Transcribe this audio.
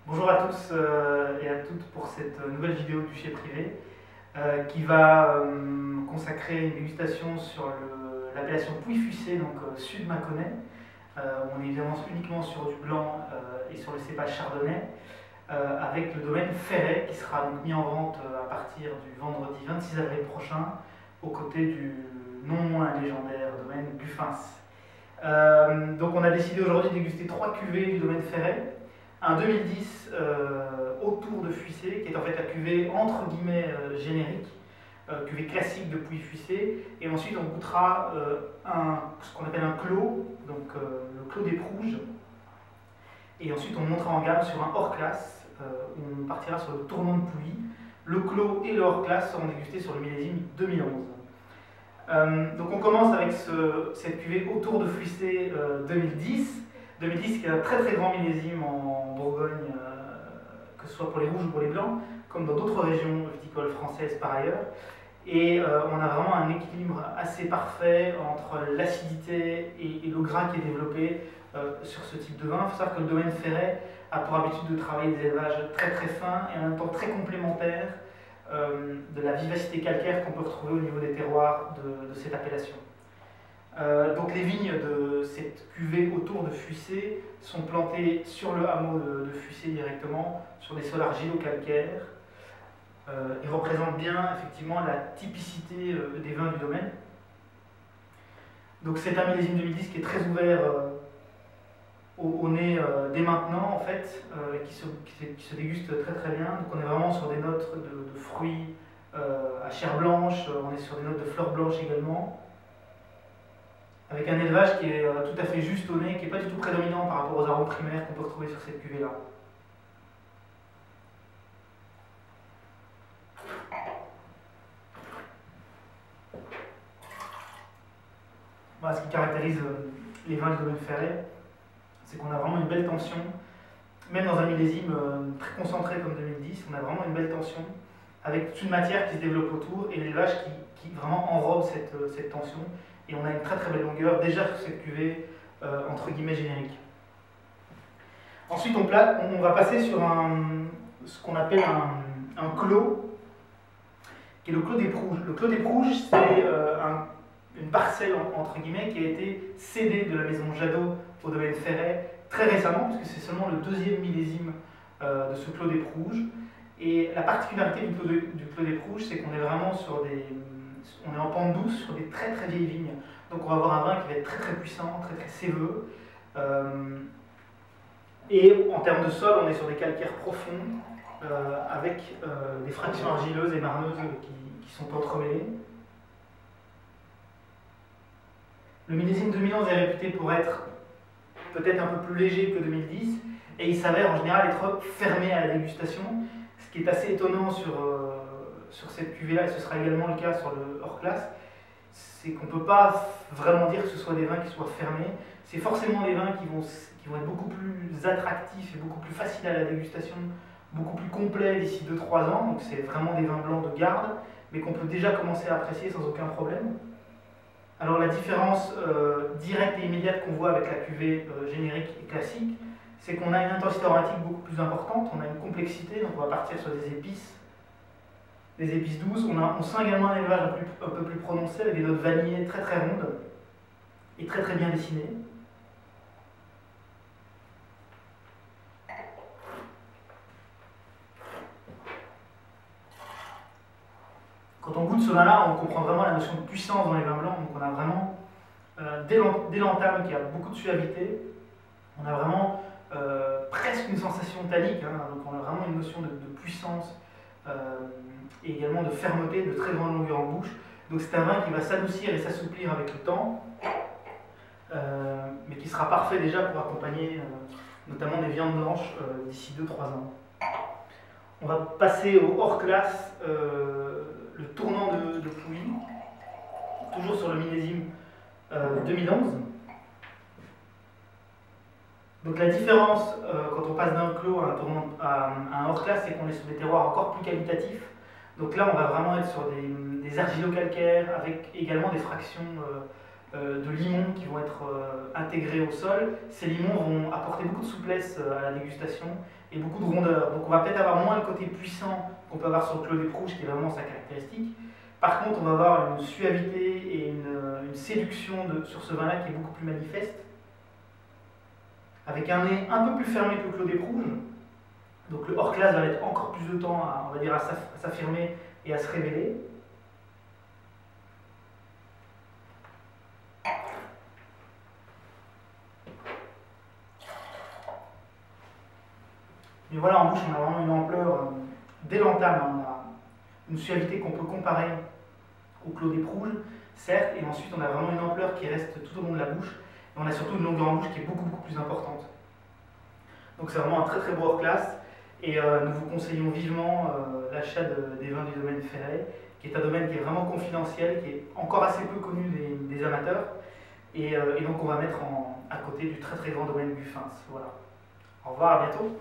Bonjour à tous et à toutes pour cette nouvelle vidéo du Chez Privé qui va consacrer une dégustation sur l'appellation Pouilly-Fuissé, donc sud Mâconnais. On est évidemment uniquement sur du blanc et sur le cépage chardonnay, avec le domaine Ferret qui sera donc mis en vente à partir du vendredi 26 avril prochain, aux côtés du non moins légendaire domaine Buffins. Donc on a décidé aujourd'hui de déguster 3 cuvées du domaine Ferret. Un 2010 autour de Fuissé, qui est en fait la cuvée entre guillemets générique, cuvée classique de Pouilly-Fuissé. Et ensuite on goûtera ce qu'on appelle un clos, donc le clos des Prouges. Et ensuite on montera en gamme sur un hors-classe, où on partira sur le tournant de Pouilly. Le clos et le hors-classe seront dégustés sur le millésime 2011. Donc on commence avec cette cuvée autour de Fuissé 2010. 2010 qui est un très très grand millésime en Bourgogne, que ce soit pour les rouges ou pour les blancs, comme dans d'autres régions viticoles françaises par ailleurs. Et on a vraiment un équilibre assez parfait entre l'acidité et le gras qui est développé sur ce type de vin. Il faut savoir que le domaine Ferret a pour habitude de travailler des élevages très très fins et en même temps très complémentaires de la vivacité calcaire qu'on peut retrouver au niveau des terroirs de cette appellation. Donc les vignes de cette cuvée autour de Fuissé sont plantées sur le hameau de Fuissé directement, sur des sols argilo-calcaires, et représentent bien effectivement la typicité des vins du domaine. Donc c'est un millésime 2010 qui est très ouvert au nez dès maintenant en fait, qui se déguste très très bien. Donc on est vraiment sur des notes de fruits à chair blanche, on est sur des notes de fleurs blanches également, avec un élevage qui est tout à fait juste au nez, qui n'est pas du tout prédominant par rapport aux arômes primaires qu'on peut retrouver sur cette cuvée-là. Voilà ce qui caractérise les vins du domaine Ferret, c'est qu'on a vraiment une belle tension, même dans un millésime très concentré comme 2010, on a vraiment une belle tension, avec toute une matière qui se développe autour et l'élevage qui vraiment enrobe cette tension. Et on a une très très belle longueur déjà sur cette cuvée entre guillemets générique. Ensuite on va passer sur ce qu'on appelle un clos, qui est le clos des Prouges. Le clos des Prouges, c'est une parcelle entre guillemets qui a été cédée de la maison Jadot au domaine Ferret très récemment, puisque c'est seulement le deuxième millésime de ce clos des Prouges. Et la particularité du clos des Prouges, c'est qu'on est vraiment on est en pente douce sur des très très vieilles vignes. Donc on va avoir un vin qui va être très très puissant, très très séveux. Et en termes de sol, on est sur des calcaires profonds, avec des fractions argileuses et marneuses qui sont entremêlées. Le millésime 2011 est réputé pour être peut-être un peu plus léger que 2010, et il s'avère en général être fermé à la dégustation, ce qui est assez étonnant sur cette cuvée-là, et ce sera également le cas sur le hors-classe, c'est qu'on ne peut pas vraiment dire que ce soit des vins qui soient fermés. C'est forcément des vins qui vont être beaucoup plus attractifs et beaucoup plus faciles à la dégustation, beaucoup plus complets d'ici 2-3 ans, donc c'est vraiment des vins blancs de garde, mais qu'on peut déjà commencer à apprécier sans aucun problème. Alors la différence directe et immédiate qu'on voit avec la cuvée générique et classique, c'est qu'on a une intensité aromatique beaucoup plus importante, on a une complexité, donc on va partir sur des épices douces. On sent également un élevage un peu plus prononcé, avec des notes vanillées très très rondes et très très bien dessinées. Quand on goûte ce vin-là, on comprend vraiment la notion de puissance dans les vins blancs. Donc on a vraiment, dès l'entame, qui a beaucoup de suavité, on a vraiment presque une sensation tannique, hein, donc on a vraiment une notion de puissance et également de fermeté, de très grande longueur en bouche. Donc c'est un vin qui va s'adoucir et s'assouplir avec le temps, mais qui sera parfait déjà pour accompagner notamment des viandes blanches d'ici 2-3 ans. On va passer au hors-classe, le tournant de Pouilly, toujours sur le millésime 2011. Donc la différence quand on passe d'un clos à un hors-classe, c'est qu'on est sur des terroirs encore plus qualitatifs. Donc là, on va vraiment être sur des argilo-calcaires avec également des fractions de limons qui vont être intégrés au sol. Ces limons vont apporter beaucoup de souplesse à la dégustation et beaucoup de rondeur. Donc on va peut-être avoir moins le côté puissant qu'on peut avoir sur le Clos des Prous rouge, qui est vraiment sa caractéristique. Par contre, on va avoir une suavité et une séduction sur ce vin-là qui est beaucoup plus manifeste, avec un nez un peu plus fermé que le Clos des Prous rouges. Donc le hors-classe va mettre encore plus de temps à, on va dire, à s'affirmer et à se révéler. Mais voilà, en bouche, on a vraiment une ampleur dès l'entame. On a une suavité qu'on peut comparer au Clos des Prous rouges, certes, et ensuite on a vraiment une ampleur qui reste tout au long de la bouche. Et on a surtout une longueur en bouche qui est beaucoup plus importante. Donc c'est vraiment un très beau hors-classe. Et nous vous conseillons vivement l'achat des vins du domaine Ferret, qui est un domaine qui est vraiment confidentiel, qui est encore assez peu connu des amateurs. Et donc on va mettre à côté du très grand domaine Buffins. Voilà. Au revoir, à bientôt.